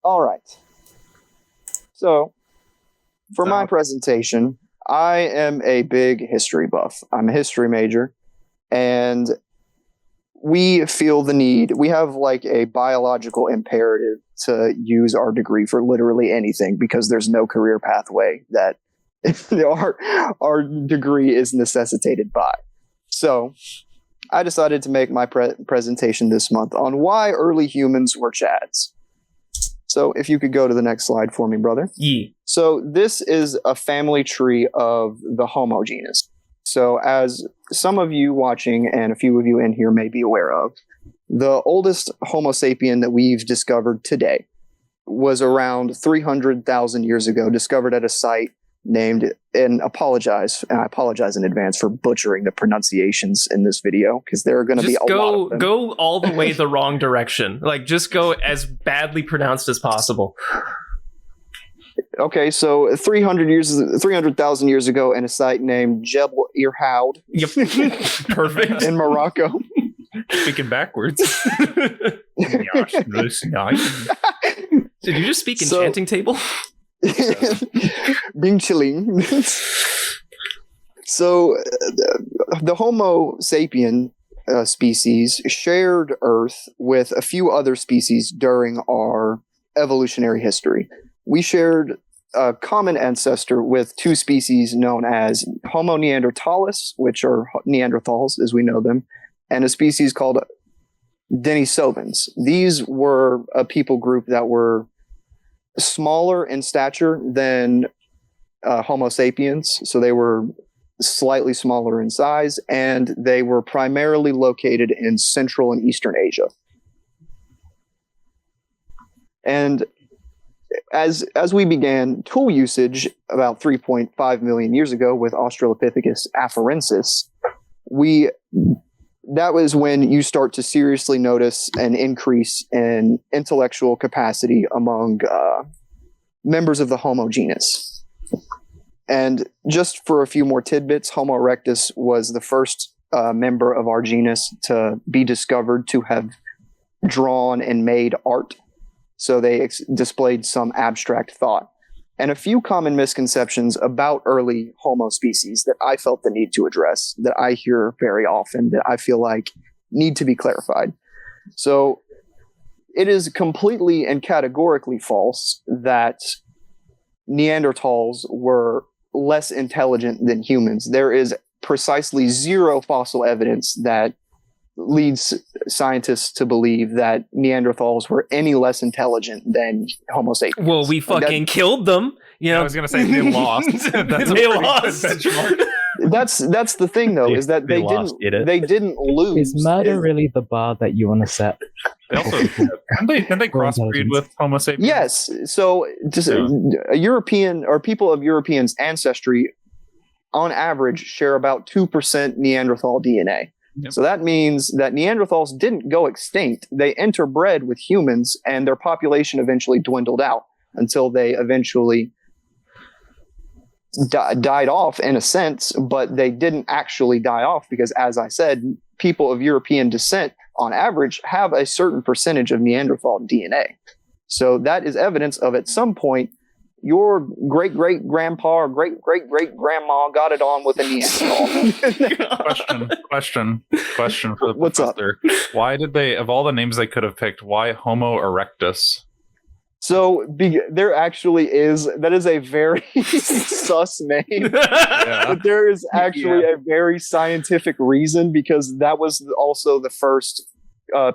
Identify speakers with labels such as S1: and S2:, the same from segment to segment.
S1: All right. So, for my presentation, I am a big history buff. I'm a history major, and we feel the need. We have like a biological imperative to use our degree for literally anything because there's no career pathway that our degree is necessitated by. So, I decided to make my presentation this month on why early humans were Chads. So if you could go to the next slide for me, brother.
S2: Yeah.
S1: So this is a family tree of the Homo genus. So as some of you watching and a few of you in here may be aware of, the oldest Homo sapien that we've discovered today was around 300,000 years ago, discovered at a site named, and I apologize in advance for butchering the pronunciations in this video because there are going to be a lot of them.
S2: Go all the way the wrong direction. Like, just go as badly pronounced as possible.
S1: Okay, so 300,000 years ago in a site named Jebel Irhoud.
S2: Yep. Perfect.
S1: In Morocco.
S3: Speaking backwards.
S2: Did you just speak enchanting table?
S1: Bing chilling. So the Homo sapien species shared Earth with a few other species during our evolutionary history. We shared a common ancestor with two species known as Homo neanderthalis, which are Neanderthals as we know them, and a species called Denisovans. These were a people group that were smaller in stature than Homo sapiens, so they were slightly smaller in size, and they were primarily located in Central and Eastern Asia. And as we began tool usage about 3.5 million years ago with Australopithecus afarensis, that was when you start to seriously notice an increase in intellectual capacity among members of the Homo genus. And just for a few more tidbits, Homo erectus was the first member of our genus to be discovered to have drawn and made art. So they displayed some abstract thought. And a few common misconceptions about early Homo species that I felt the need to address, that I hear very often, that I feel like need to be clarified. So it is completely and categorically false that Neanderthals were less intelligent than humans. There is precisely zero fossil evidence that leads scientists to believe that Neanderthals were any less intelligent than Homo sapiens.
S2: Well, we fucking killed them. You know,
S3: I was gonna say they lost. That's
S2: they lost.
S1: That's the thing, though, is that they didn't lose.
S4: Is murder really the bar that you want to set?
S3: They also didn't they crossbreed with Homo sapiens?
S1: Yes. So just a European or people of European ancestry, on average, share about 2% Neanderthal DNA.
S3: Yep.
S1: So that means that Neanderthals didn't go extinct. They interbred with humans, and their population eventually dwindled out until they eventually died off in a sense, but they didn't actually die off because, as I said, people of European descent, on average, have a certain percentage of Neanderthal DNA. So that is evidence of, at some point, your great-great-grandpa or great-great-great-grandma got it on with a Neanderthal.
S3: Question for the
S1: What's
S3: professor. Up? Why did they, of all the names they could have picked, why Homo erectus?
S1: So there actually is, that is a very sus name, but there is actually a very scientific reason, because that was also the first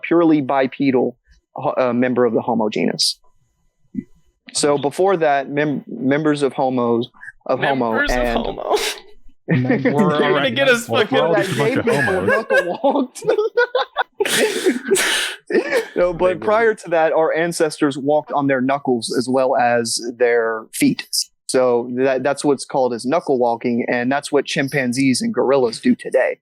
S1: purely bipedal member of the Homo genus. So before that, members of Homo.
S2: You're gonna get us fucking
S1: No, but prior to that, our ancestors walked on their knuckles as well as their feet. So that's what's called as knuckle walking, and that's what chimpanzees and gorillas do today.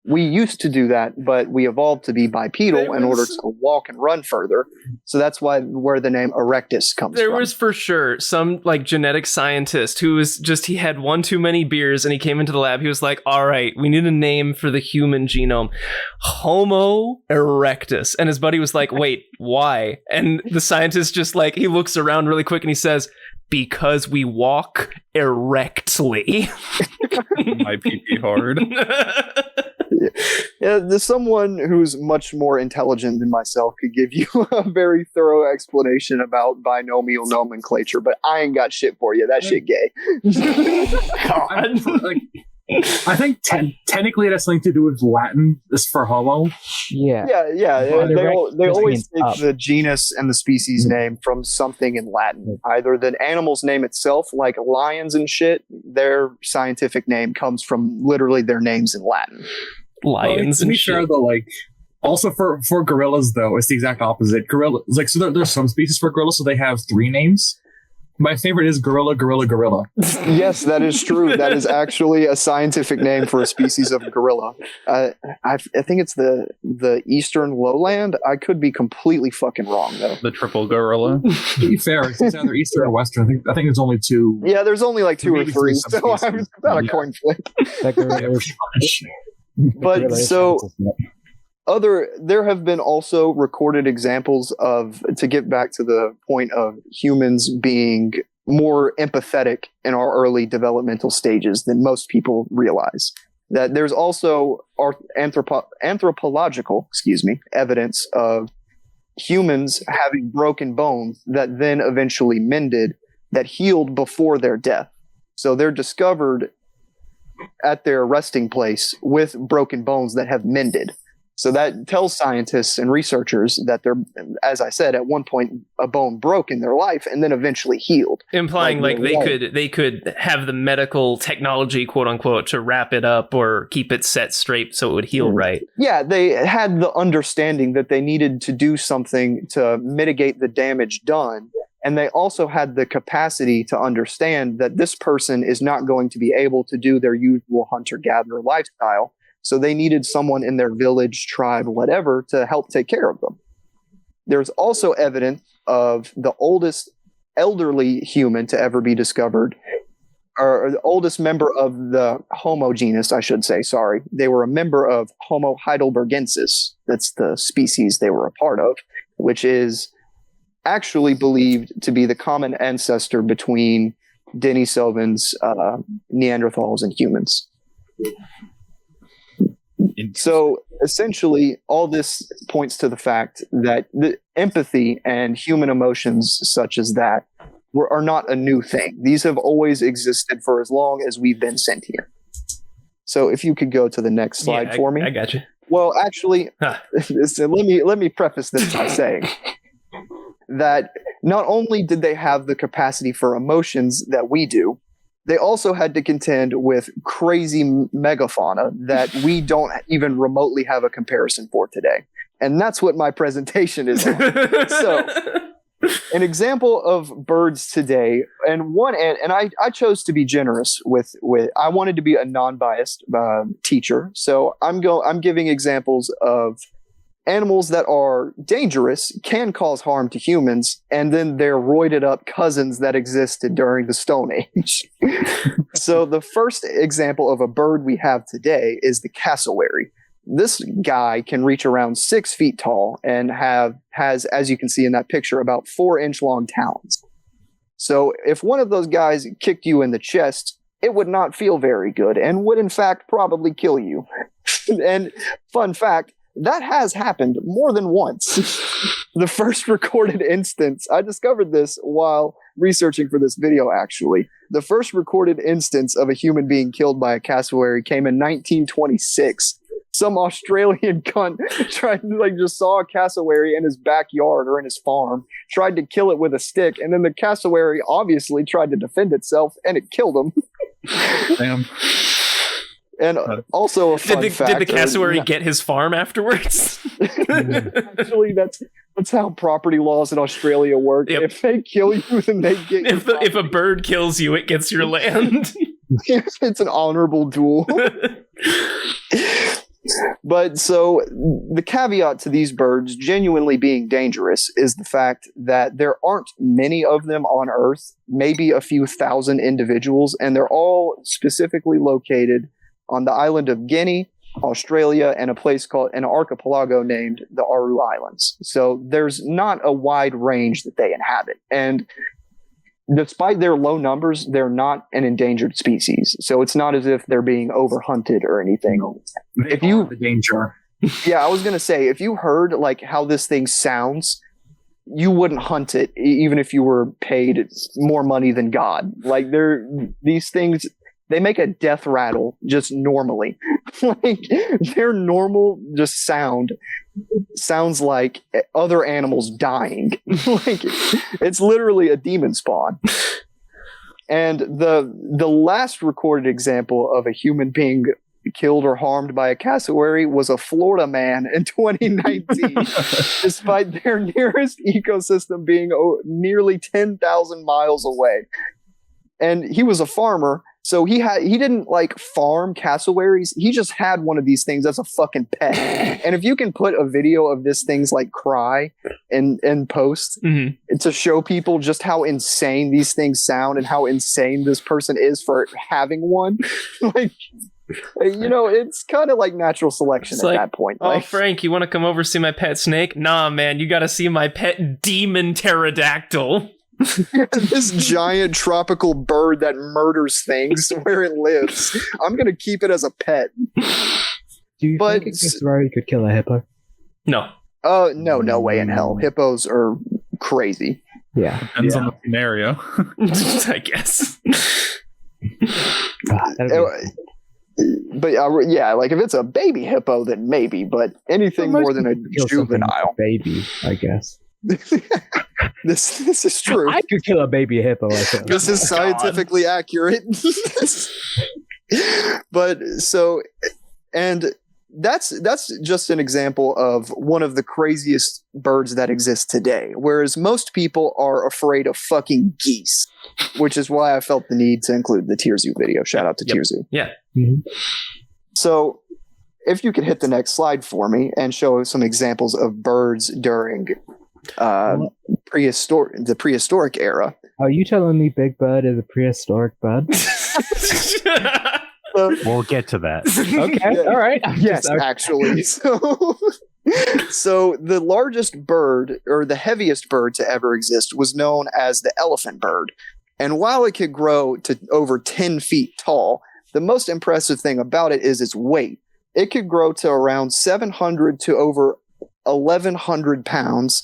S1: We used to do that, but we evolved to be bipedal in order to walk and run further. So that's where the name Erectus comes from.
S2: There was for sure some like genetic scientist who was just, he had one too many beers and he came into the lab. He was like, all right, we need a name for the human genome. Homo erectus. And his buddy was like, wait, why? And the scientist just like, he looks around really quick and he says, because we walk erectly.
S3: My pee hard.
S1: Yeah, there's someone who's much more intelligent than myself could give you a very thorough explanation about binomial nomenclature, but I ain't got shit for you. That shit gay.
S5: I think technically it has something to do with Latin. This for Homo.
S4: Yeah.
S1: Yeah.
S4: Well,
S1: They always take
S4: up.
S1: the genus and the species name from something in Latin. Either the animal's name itself, like lions and shit, their scientific name comes from literally their names in Latin.
S2: Lions
S5: To be
S2: and
S5: fair,
S2: shit.
S5: though, like also for gorillas, though, it's the exact opposite. Gorillas, like, so there's some species for gorillas, so they have 3 names. My favorite is gorilla.
S1: Yes, that is true. That is actually a scientific name for a species of gorilla. I think it's the eastern lowland. I could be completely fucking wrong though.
S3: The triple gorilla.
S5: To be fair, it's either eastern or western. I think there's only 2.
S1: Yeah, there's only like 2 or
S5: Maybe
S1: 3,
S5: three
S1: so I was about a coin flip.
S4: That gorilla is-
S1: But
S4: gorilla is
S1: so
S4: consistent.
S1: there have been also recorded examples of, to get back to the point of humans being more empathetic in our early developmental stages than most people realize. That there's also anthropological, evidence of humans having broken bones that then eventually mended, that healed before their death. So they're discovered at their resting place with broken bones that have mended. So that tells scientists and researchers that they're, as I said, at one point a bone broke in their life and then eventually healed.
S2: Implying like they could have the medical technology, quote unquote, to wrap it up or keep it set straight so it would heal right.
S1: Yeah, they had the understanding that they needed to do something to mitigate the damage done. And they also had the capacity to understand that this person is not going to be able to do their usual hunter-gatherer lifestyle. So they needed someone in their village, tribe, whatever, to help take care of them. There's also evidence of the oldest elderly human to ever be discovered, or the oldest member of the Homo genus, I should say, sorry. They were a member of Homo heidelbergensis. That's the species they were a part of, which is actually believed to be the common ancestor between Denisovans, Neanderthals, and humans. So essentially, all this points to the fact that the empathy and human emotions such as that are not a new thing. These have always existed for as long as we've been sentient. So if you could go to the next slide for me.
S2: I got you.
S1: Well, actually, so let me preface this by saying that not only did they have the capacity for emotions that we do, they also had to contend with crazy megafauna that we don't even remotely have a comparison for today. And that's what my presentation is on. So, an example of birds today, and I chose to be generous with I wanted to be a non-biased teacher. So I'm giving examples of animals that are dangerous, can cause harm to humans, and then their roided up cousins that existed during the Stone Age. So the first example of a bird we have today is the cassowary. This guy can reach around 6 feet tall and has, as you can see in that picture, about 4-inch long talons. So if one of those guys kicked you in the chest, it would not feel very good and would in fact probably kill you. And fun fact, that has happened more than once. The first recorded instance, I discovered this while researching for this video, actually. The first recorded instance of a human being killed by a cassowary came in 1926. Some Australian cunt tried to, just saw a cassowary in his backyard or in his farm, tried to kill it with a stick, and then the cassowary obviously tried to defend itself, and it killed him.
S3: Damn.
S1: And also a fun fact.
S2: Did the cassowary get his farm afterwards?
S1: Actually, that's how property laws in Australia work.
S2: Yep.
S1: If they kill you, then they get
S2: if a bird kills you, it gets your land.
S1: It's an honorable duel. But so the caveat to these birds genuinely being dangerous is the fact that there aren't many of them on Earth, maybe a few thousand individuals, and they're all specifically located on the island of Guinea, Australia, and a place called an archipelago named the Aru Islands. So there's not a wide range that they inhabit. And despite their low numbers, they're not an endangered species. So it's not as if they're being overhunted or anything.
S5: If you the danger.
S1: Yeah, I was going to say, if you heard like how this thing sounds, you wouldn't hunt it even if you were paid more money than God. Like these things, they make a death rattle just normally. Like their normal just sounds like other animals dying. Like it's literally a demon spawn. And the last recorded example of a human being killed or harmed by a cassowary was a Florida man in 2019, despite their nearest ecosystem being nearly 10,000 miles away. And he was a farmer, so he didn't like farm cassowaries. He just had one of these things as a fucking pet. And if you can put a video of this thing's like cry and post to show people just how insane these things sound and how insane this person is for having one, like, you know, it's kind of like natural selection at that point.
S2: Oh,
S1: like,
S2: Frank, you want to come over see my pet snake? Nah, man, you got to see my pet demon pterodactyl.
S1: This giant tropical bird that murders things where it lives. I'm going to keep it as a pet.
S4: Do you think a cassowary could kill a hippo?
S2: No.
S1: No way in hell. Hippos are crazy.
S4: Yeah.
S3: Depends on the scenario.
S2: I guess.
S1: But yeah, like if it's a baby hippo, then maybe. But anything more than a juvenile
S4: baby, I guess.
S1: This is true.
S4: I could kill a baby hippo. I think.
S1: This is scientifically accurate. But so, and that's just an example of one of the craziest birds that exist today. Whereas most people are afraid of fucking geese, which is why I felt the need to include the Tirzu video. Shout out to Tirzu.
S2: Yeah.
S4: Mm-hmm.
S1: So if you could hit the next slide for me and show some examples of birds during the prehistoric era.
S4: Are you telling me Big Bird is a prehistoric bird?
S6: We'll get to that.
S4: Okay, all right.
S1: Yes, actually. So the largest bird, or the heaviest bird to ever exist, was known as the elephant bird. And while it could grow to over 10 feet tall, the most impressive thing about it is its weight. It could grow to around 700 to over 1,100 pounds,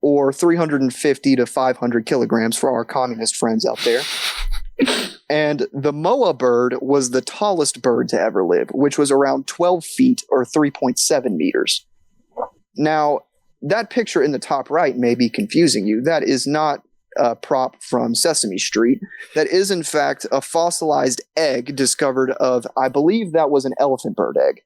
S1: or 350 to 500 kilograms for our communist friends out there. And the moa bird was the tallest bird to ever live, which was around 12 feet or 3.7 meters. Now, that picture in the top right may be confusing you. That is not a prop from Sesame Street. That is, in fact, a fossilized egg discovered of, I believe that was an elephant bird egg.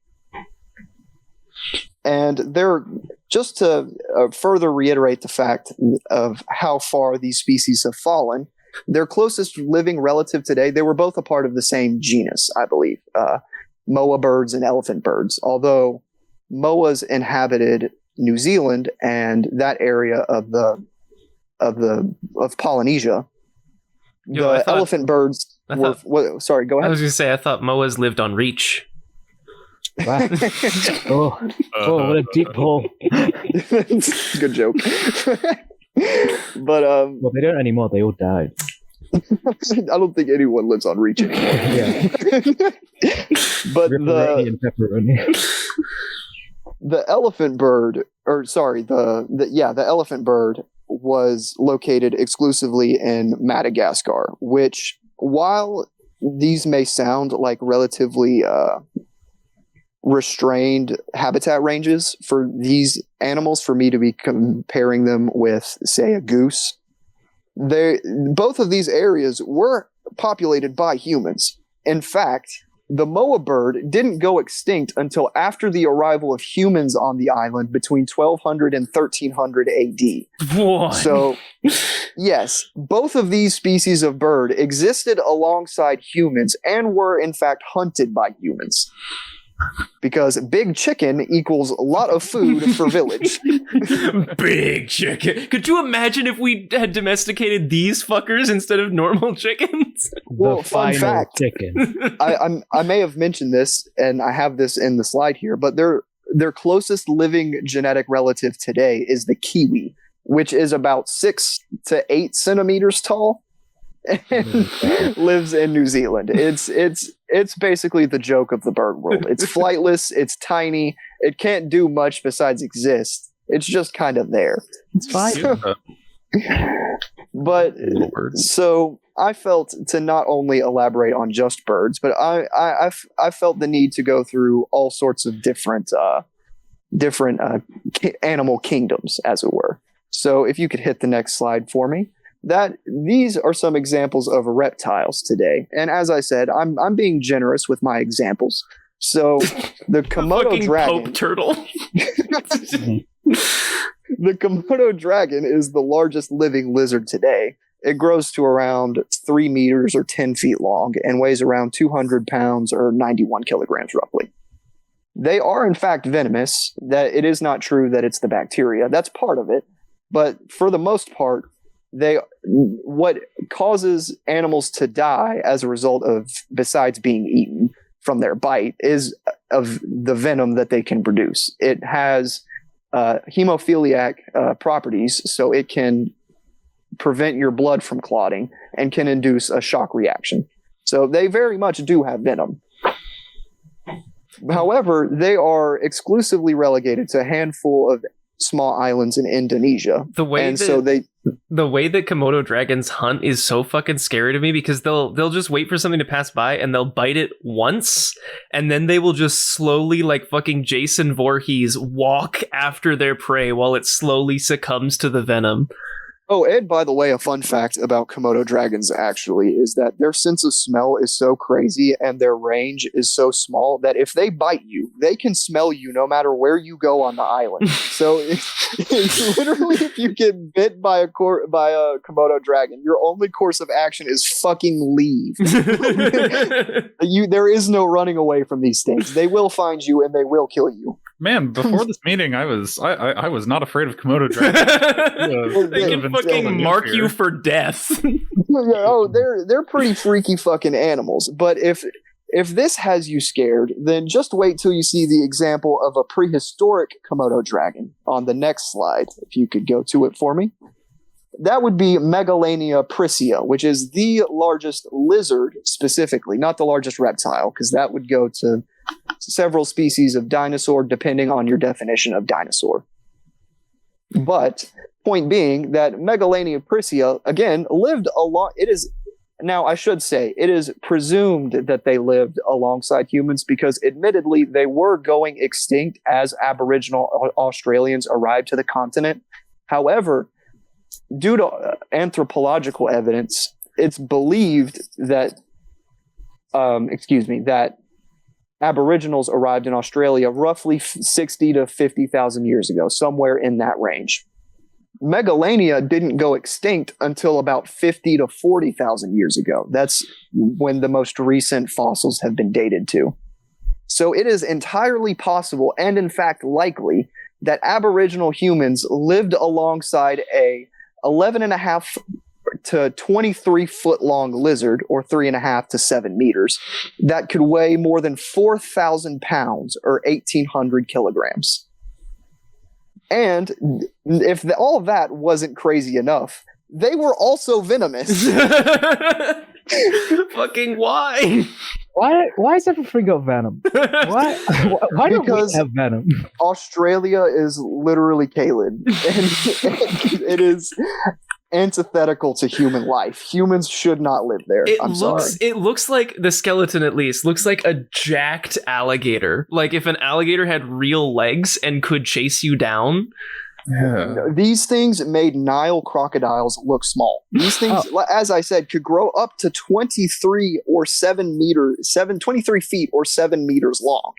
S1: And they're just to further reiterate the fact of how far these species have fallen, their closest living relative today, they were both a part of the same genus, I believe, moa birds and elephant birds, although moas inhabited New Zealand and that area of Polynesia. The elephant birds sorry, go ahead.
S2: I was going to say, I thought moas lived on Reach.
S4: Wow. What a deep hole.
S1: Good joke. But
S4: well, they don't anymore. They all died.
S1: I don't think anyone lives on Reach anymore.
S4: Yeah.
S1: But
S4: the
S1: elephant bird, the elephant bird was located exclusively in Madagascar, which, while these may sound like relatively restrained habitat ranges for these animals, for me to be comparing them with, say, a goose, both of these areas were populated by humans. In fact, the moa bird didn't go extinct until after the arrival of humans on the island between 1200 and 1300 AD.
S2: What?
S1: So, yes, both of these species of bird existed alongside humans and were, in fact, hunted by humans. because big chicken equals a lot of food for village.
S2: Big chicken. Could you imagine if we had domesticated these fuckers instead of normal chickens?
S1: Well, fun fact.
S4: Chicken.
S1: I may have mentioned this, and I have this in the slide here, but their closest living genetic relative today is the kiwi, which is about 6 to 8 centimeters tall and lives in New Zealand. It's basically the joke of the bird world. It's flightless, it's tiny, it can't do much besides exist. It's just kind of there.
S4: It's fine.
S1: But so I felt to not only elaborate on just birds, but I felt the need to go through all sorts of different animal kingdoms, as it were. So if you could hit the next slide for me. These are some examples of reptiles today. And as I said, I'm being generous with my examples. So the Komodo dragon
S2: Pope turtle.
S1: The Komodo dragon is the largest living lizard today. It grows to around 3 meters or 10 feet long and weighs around 200 pounds or 91 kilograms roughly. They are in fact venomous. That it is not true that it's the bacteria. That's part of it. But for the most part, what causes animals to die as a result of, besides being eaten from their bite, is of the venom that they can produce. It has hemophiliac properties, so it can prevent your blood from clotting and can induce a shock reaction. So they very much do have venom. However, they are exclusively relegated to a handful of small islands in Indonesia.
S2: The way that Komodo dragons hunt is so fucking scary to me, because they'll just wait for something to pass by and they'll bite it once, and then they will just slowly, like fucking Jason Voorhees, walk after their prey while it slowly succumbs to the venom.
S1: Oh, and by the way, a fun fact about Komodo dragons actually is that their sense of smell is so crazy and their range is so small that if they bite you, they can smell you no matter where you go on the island. So it's literally, if you get bit by a Komodo dragon, your only course of action is fucking leave. There is no running away from these things. They will find you and they will kill you.
S3: Man, before this meeting, I was not afraid of Komodo dragons.
S2: They can fucking mark you for death.
S1: They're pretty freaky fucking animals. But if this has you scared, then just wait till you see the example of a prehistoric Komodo dragon on the next slide. If you could go to it for me. That would be Megalania prisia, which is the largest lizard specifically, not the largest reptile, because that would go to several species of dinosaur, depending on your definition of dinosaur. But point being that Megalania prisia, again, lived a lot. Now, I should say, it is presumed that they lived alongside humans because, admittedly, they were going extinct as Aboriginal Australians arrived to the continent. However, due to anthropological evidence, it's believed that, that Aboriginals arrived in Australia roughly 60 to 50,000 years ago, somewhere in that range. Megalania didn't go extinct until about 50 to 40,000 years ago. That's when the most recent fossils have been dated to. So it is entirely possible, and in fact likely, that Aboriginal humans lived alongside a 11.5 to 23 foot long lizard, or 3.5 to 7 meters, that could weigh more than 4,000 pounds or 1,800 kilograms. And if all of that wasn't crazy enough, they were also venomous.
S2: Fucking why?
S4: Why is everything got venom? Why don't we have venom?
S1: Australia is literally Caelid, and it is antithetical to human life. Humans should not live there.
S2: It looks like the skeleton, at least, looks like a jacked alligator. Like if an alligator had real legs and could chase you down.
S3: Yeah.
S1: These things made Nile crocodiles look small. These things, as I said, could grow up to 23 feet or 7 meters long.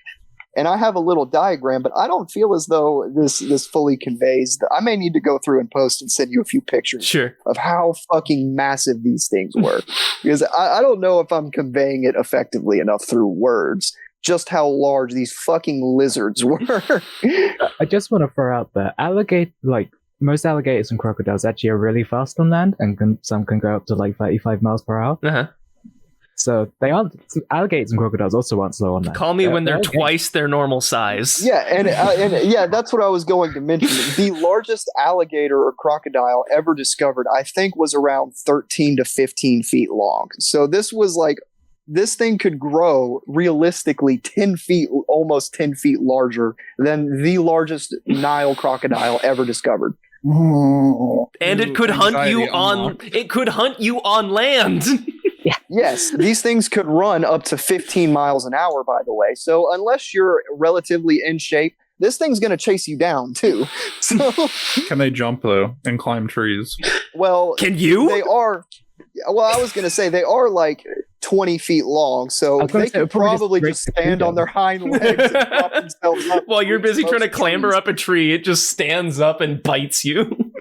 S1: And I have a little diagram, but I don't feel as though this fully conveys. I may need to go through and post and send you a few pictures of how fucking massive these things were. Because I don't know if I'm conveying it effectively enough through words. just how large these fucking lizards were.
S4: I just want to throw out that most alligators and crocodiles actually are really fast on land, and some can go up to like 35 miles per hour.
S2: Uh-huh.
S4: So alligators and crocodiles also aren't slow on land.
S2: Call me when they're twice their normal size.
S1: Yeah, and yeah, that's what I was going to mention. The largest alligator or crocodile ever discovered, I think, was around 13 to 15 feet long. So this thing could grow realistically 10 feet, almost 10 feet larger than the largest Nile crocodile ever discovered.
S2: And it could hunt you on land.
S1: Yes, these things could run up to 15 miles an hour, by the way. So unless you're relatively in shape, this thing's going to chase you down, too. So,
S3: can they jump, though, and climb trees?
S1: Well,
S2: can you?
S1: They are. Well, I was going to say they are like 20 feet long, so they could probably just stand on their hind legs and prop themselves up.
S2: While you're busy trying to clamber up a tree, it just stands up and bites you.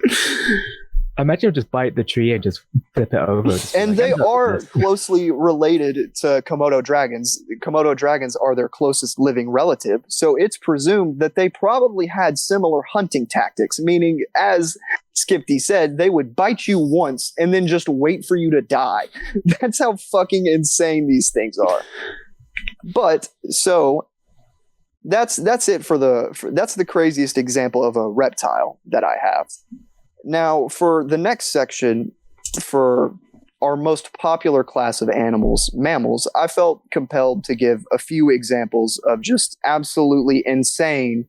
S4: I imagine it'll just bite the tree and just flip it over.
S1: And they are closely related to Komodo dragons. Komodo dragons are their closest living relative, so it's presumed that they probably had similar hunting tactics, meaning, as Skipty said, they would bite you once and then just wait for you to die. That's how fucking insane these things are. But, so, that's it that's the craziest example of a reptile that I have. Now, for the next section, for our most popular class of animals, mammals, I felt compelled to give a few examples of just absolutely insane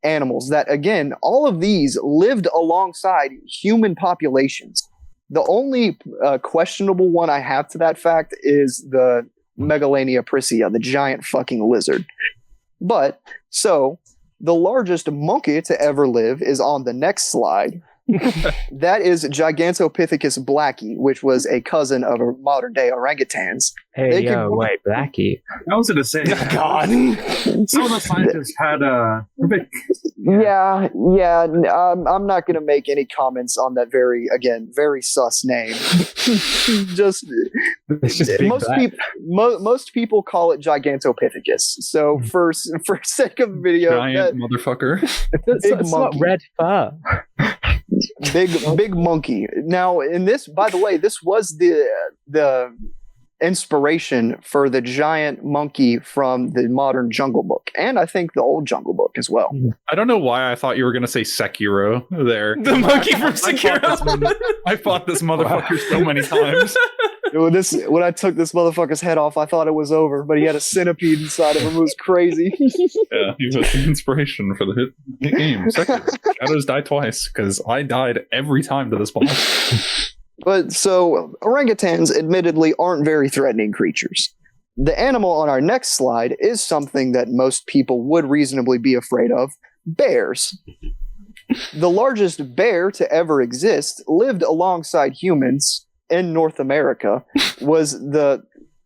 S1: animals that, again, all of these lived alongside human populations. The only questionable one I have to that fact is the Megalania priscia, the giant fucking lizard. But, so, the largest monkey to ever live is on the next slide. That is Gigantopithecus blackie, which was a cousin of a modern day orangutans.
S4: Wait, Blackie.
S5: I was going to say,
S2: God.
S5: Some of the scientists had
S1: Yeah. I'm not going to make any comments on that very sus name. Just most people call it Gigantopithecus. So for sake of video,
S3: giant motherfucker,
S4: it's not red fur.
S1: Big monkey. Now, in this, by the way, this was the inspiration for the giant monkey from the modern Jungle Book, and I think the old Jungle Book as well.
S3: I don't know why I thought you were going to say Sekiro there.
S2: The monkey from Sekiro.
S3: I fought this motherfucker so many times.
S1: When I took this motherfucker's head off, I thought it was over, but he had a centipede inside of him. It was crazy.
S3: Yeah, he was the inspiration for the hit game. Shadows die twice, because I died every time to this boss.
S1: But so, orangutans admittedly aren't very threatening creatures. The animal on our next slide is something that most people would reasonably be afraid of: bears. The largest bear to ever exist lived alongside humans in North America, was the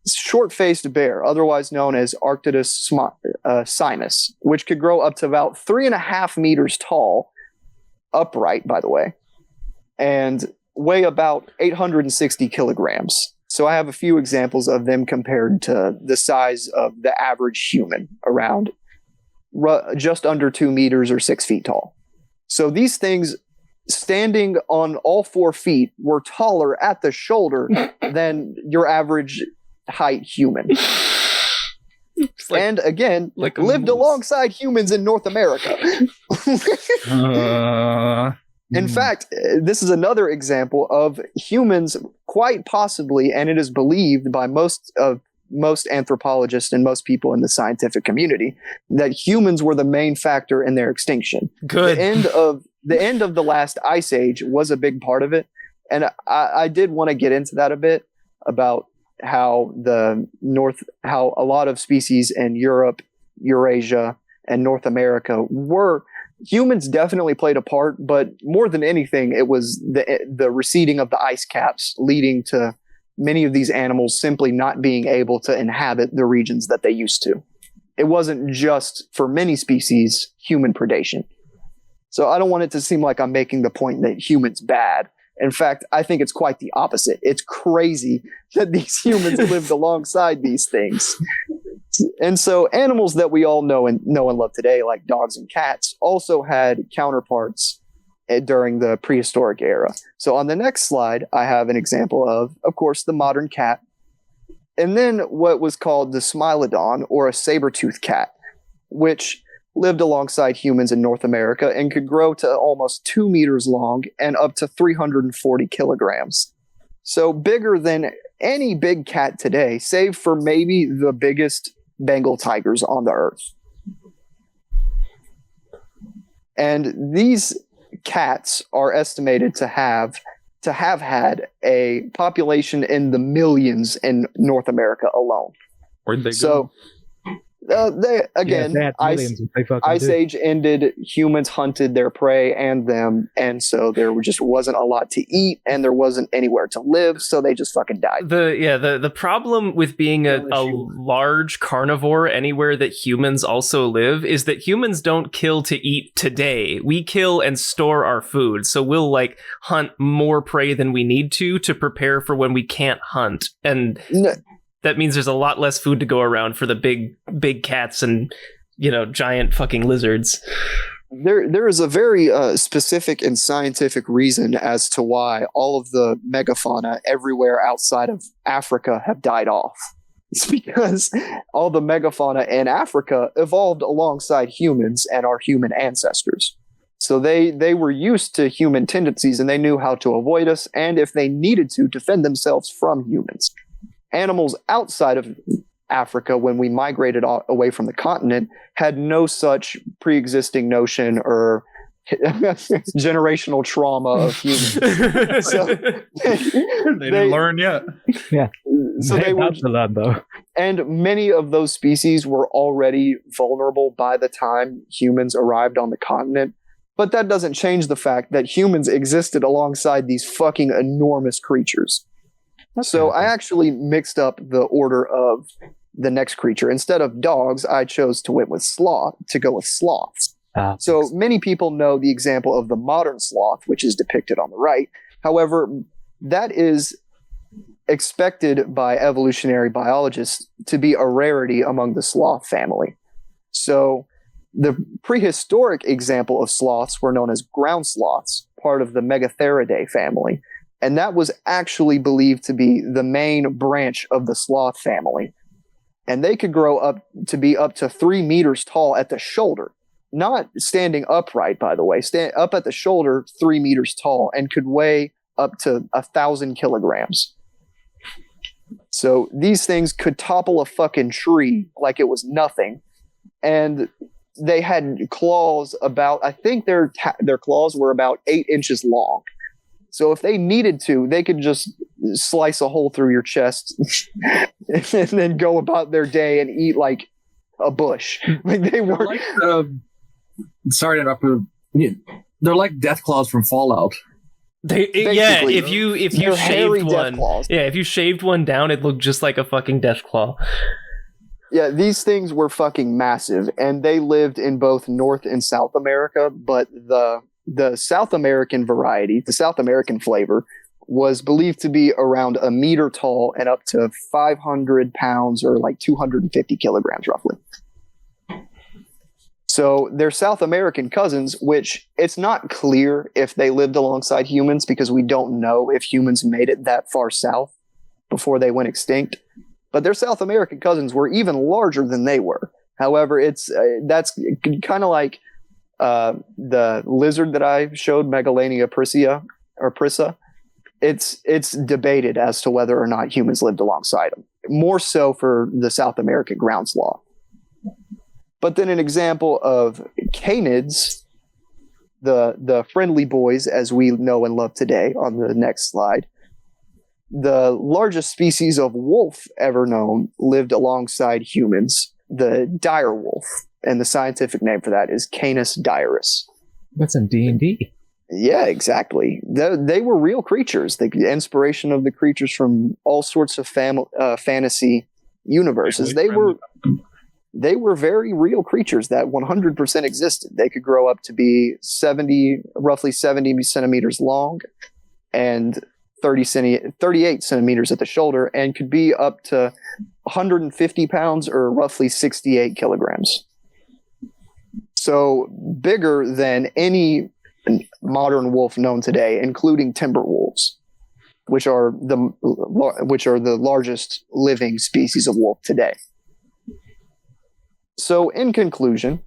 S1: short-faced bear, otherwise known as Arctodus simus, which could grow up to about 3.5 meters tall, upright, by the way, and weigh about 860 kilograms. So I have a few examples of them compared to the size of the average human, around just under 2 meters or 6 feet tall. So these things, standing on all 4 feet, were taller at the shoulder than your average height human. And again, lived alongside humans in North America. In fact, this is another example of humans, quite possibly, and it is believed by most anthropologists and most people in the scientific community, that humans were the main factor in their extinction.
S2: Good.
S1: The end of the last ice age was a big part of it, and I did want to get into that a bit about how how a lot of species in Europe, Eurasia, and North America were. Humans definitely played a part, but more than anything, it was the receding of the ice caps leading to many of these animals simply not being able to inhabit the regions that they used to. It wasn't just, for many species, human predation. So I don't want it to seem like I'm making the point that humans bad. In fact, I think it's quite the opposite. It's crazy that these humans lived alongside these things. And so animals that we all know and love today, like dogs and cats, also had counterparts during the prehistoric era. So on the next slide, I have an example of course, the modern cat. And then what was called the Smilodon, or a saber-toothed cat, which lived alongside humans in North America and could grow to almost 2 meters long and up to 340 kilograms. So bigger than any big cat today, save for maybe the biggest Bengal tigers on the earth. And these cats are estimated to have had a population in the millions in North America alone.
S3: Where'd they go?
S1: So they again,
S4: they had millions if they fucking
S1: Ice
S4: did.
S1: Age ended, humans hunted their prey and them, and so there just wasn't a lot to eat, and there wasn't anywhere to live, so they just fucking died.
S2: The problem with being a large carnivore anywhere that humans also live is that humans don't kill to eat today. We kill and store our food, so we'll like hunt more prey than we need to prepare for when we can't hunt, and that means there's a lot less food to go around for the big cats and, giant fucking lizards.
S1: There is a very specific and scientific reason as to why all of the megafauna everywhere outside of Africa have died off. It's because all the megafauna in Africa evolved alongside humans and our human ancestors. So they were used to human tendencies, and they knew how to avoid us, and if they needed to, defend themselves from humans. Animals outside of Africa, when we migrated away from the continent, had no such pre-existing notion or generational trauma of humans. So
S3: they didn't learn yet.
S4: Yeah.
S1: So they were
S4: to learn, though.
S1: And many of those species were already vulnerable by the time humans arrived on the continent. But that doesn't change the fact that humans existed alongside these fucking enormous creatures. So I actually mixed up the order of the next creature. Instead of dogs, I chose to go with sloths. So many people know the example of the modern sloth, which is depicted on the right. However, that is expected by evolutionary biologists to be a rarity among the sloth family. So the prehistoric example of sloths were known as ground sloths, part of the Megatheridae family. And that was actually believed to be the main branch of the sloth family. And they could grow up to be up to 3 meters tall at the shoulder. Not standing upright, by the way. Stand up at the shoulder, 3 meters tall, and could weigh up to 1,000 kilograms. So these things could topple a fucking tree like it was nothing. And they had claws I think their claws were about 8 inches long. So if they needed to, they could just slice a hole through your chest and then go about their day and eat like a bush. Like they were
S5: like, sorry to interrupt. They're like death claws from Fallout.
S2: If you
S1: They're hairy
S2: shaved
S1: death
S2: one,
S1: claws.
S2: if you shaved one down, it looked just like a fucking death claw.
S1: Yeah, these things were fucking massive, and they lived in both North and South America, but the South American variety, the South American flavor, was believed to be around 1 meter tall and up to 500 pounds or like 250 kilograms roughly. So their South American cousins, which it's not clear if they lived alongside humans because we don't know if humans made it that far south before they went extinct. But their South American cousins were even larger than they were. However, that's kind of like the lizard that I showed, Megalania prissa. It's debated as to whether or not humans lived alongside them. More so for the South American ground sloth. But then an example of canids, the friendly boys as we know and love today, on the next slide. The largest species of wolf ever known lived alongside humans, the direwolf, and the scientific name for that is Canis dirus.
S4: That's in D&D.
S1: Yeah, exactly. They were real creatures. The inspiration of the creatures from all sorts of fantasy universes. They were very real creatures that 100% existed. They could grow up to be roughly 70 centimeters long and 38 centimeters at the shoulder, and could be up to 150 pounds, or roughly 68 kilograms. So bigger than any modern wolf known today, including timber wolves, which are the largest living species of wolf today. So in conclusion,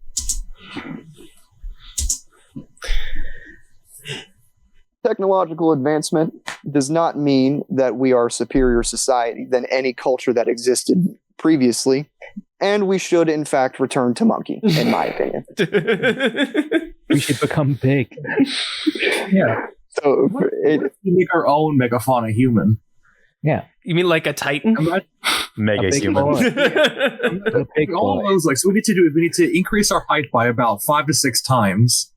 S1: technological advancement does not mean that we are a superior society than any culture that existed previously, and we should in fact return to monkey, in my opinion.
S4: We should become big.
S5: Yeah.
S1: So
S5: We make our own megafauna human.
S4: Yeah.
S2: You mean like a titan?
S3: Mega
S4: big
S3: human.
S4: boy. A big
S5: All
S4: boy.
S5: those, like, so we need to increase our height by about 5 to 6 times.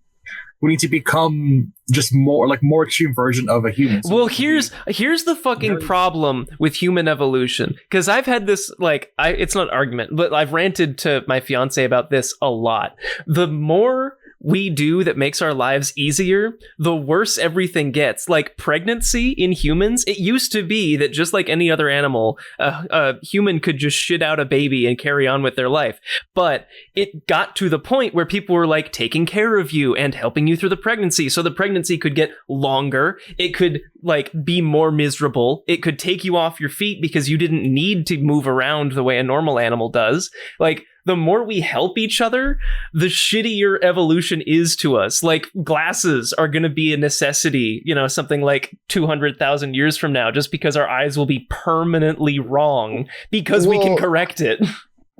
S5: We need to become just more extreme version of a human. So
S2: Well, here's the fucking problem with human evolution. Because I've had this, it's not an argument, but I've ranted to my fiance about this a lot. The more we do that makes our lives easier, the worse everything gets. Like pregnancy in humans, it used to be that just like any other animal, a human could just shit out a baby and carry on with their life. But it got to the point where people were like taking care of you and helping you through the pregnancy. So the pregnancy could get longer. It could like be more miserable. It could take you off your feet because you didn't need to move around the way a normal animal does. Like, the more we help each other, the shittier evolution is to us. Like, glasses are going to be a necessity, something like 200,000 years from now, just because our eyes will be permanently wrong because we can correct it.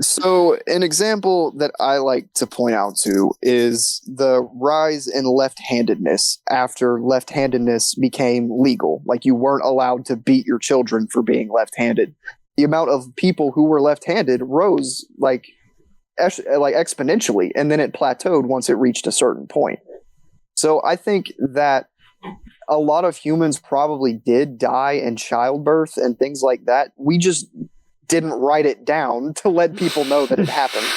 S1: So an example that I like to point out to is the rise in left-handedness after left-handedness became legal. Like, you weren't allowed to beat your children for being left-handed. The amount of people who were left-handed rose exponentially, and then it plateaued once it reached a certain point. So I think that a lot of humans probably did die in childbirth and things like that. We just didn't write it down to let people know that it happened.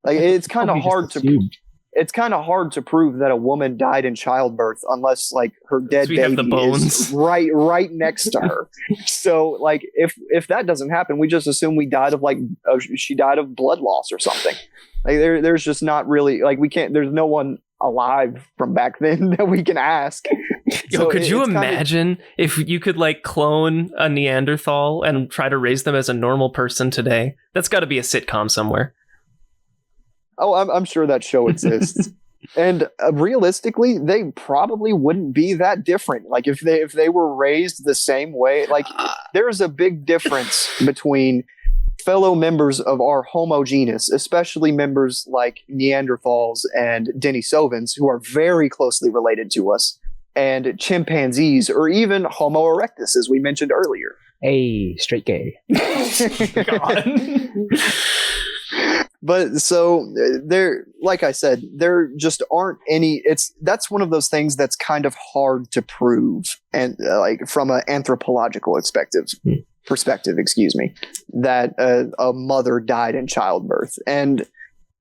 S1: Like, it's kind of hard to prove that a woman died in childbirth unless like her dead
S2: we
S1: baby
S2: have the bones
S1: is right next to her. So like if that doesn't happen, we just assume she died of blood loss or something. Like there's just not really like there's no one alive from back then that we can ask.
S2: Yo, could you imagine if you could like clone a Neanderthal and try to raise them as a normal person today? That's got to be a sitcom somewhere.
S1: Oh, I'm sure that show exists. And realistically, they probably wouldn't be that different. Like if they were raised the same way, like there's a big difference between fellow members of our Homo genus, especially members like Neanderthals and Denisovans, who are very closely related to us, and chimpanzees, or even Homo erectus, as we mentioned earlier.
S4: Hey, straight gay.
S1: But so like I said, there just aren't any. That's one of those things that's kind of hard to prove, and like from an anthropological perspective, excuse me, that a mother died in childbirth, and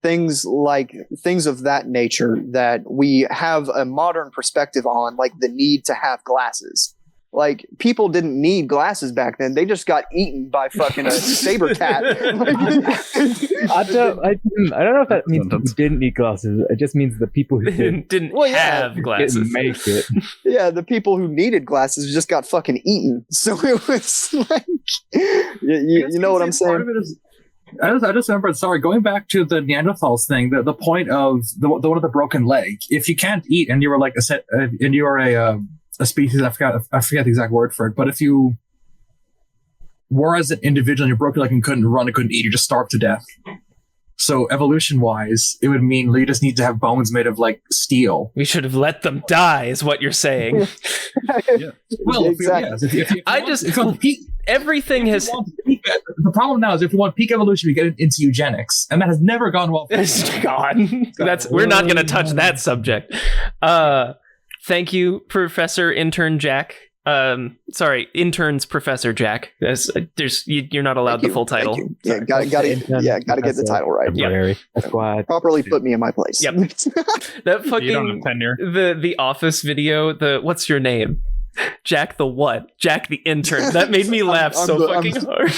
S1: things of that nature that we have a modern perspective on, like the need to have glasses. Like, people didn't need glasses back then. They just got eaten by fucking a saber cat.
S4: I don't know if that means people didn't need glasses. It just means the people who
S2: didn't have glasses
S4: didn't make it.
S1: Yeah, the people who needed glasses just got fucking eaten. So it was like, you know what I'm saying?
S5: I just remembered, sorry, going back to the Neanderthals thing, the point of the one with the broken leg. If you can't eat and you were like a species, I forget the exact word for it, but if you were as an individual and you broke your leg and couldn't run and couldn't eat, you just starved to death. So evolution-wise, it would mean you just need to have bones made of like steel.
S2: We should have let them die, is what you're saying.
S5: Yeah. Well, exactly.
S2: Everything has.
S5: The problem now is if you want peak evolution, we get into eugenics, and that has never gone well.
S2: God, we're not going to touch that subject. Thank you, Professor Intern Jack. Interns Professor Jack. You're not allowed the full title.
S1: Yeah, gotta get the title right.
S4: Yeah, that's why
S1: properly put me in my place.
S2: Yep. That fucking the Office video. What's your name? Jack the what? Jack the intern. That made me laugh so fucking hard.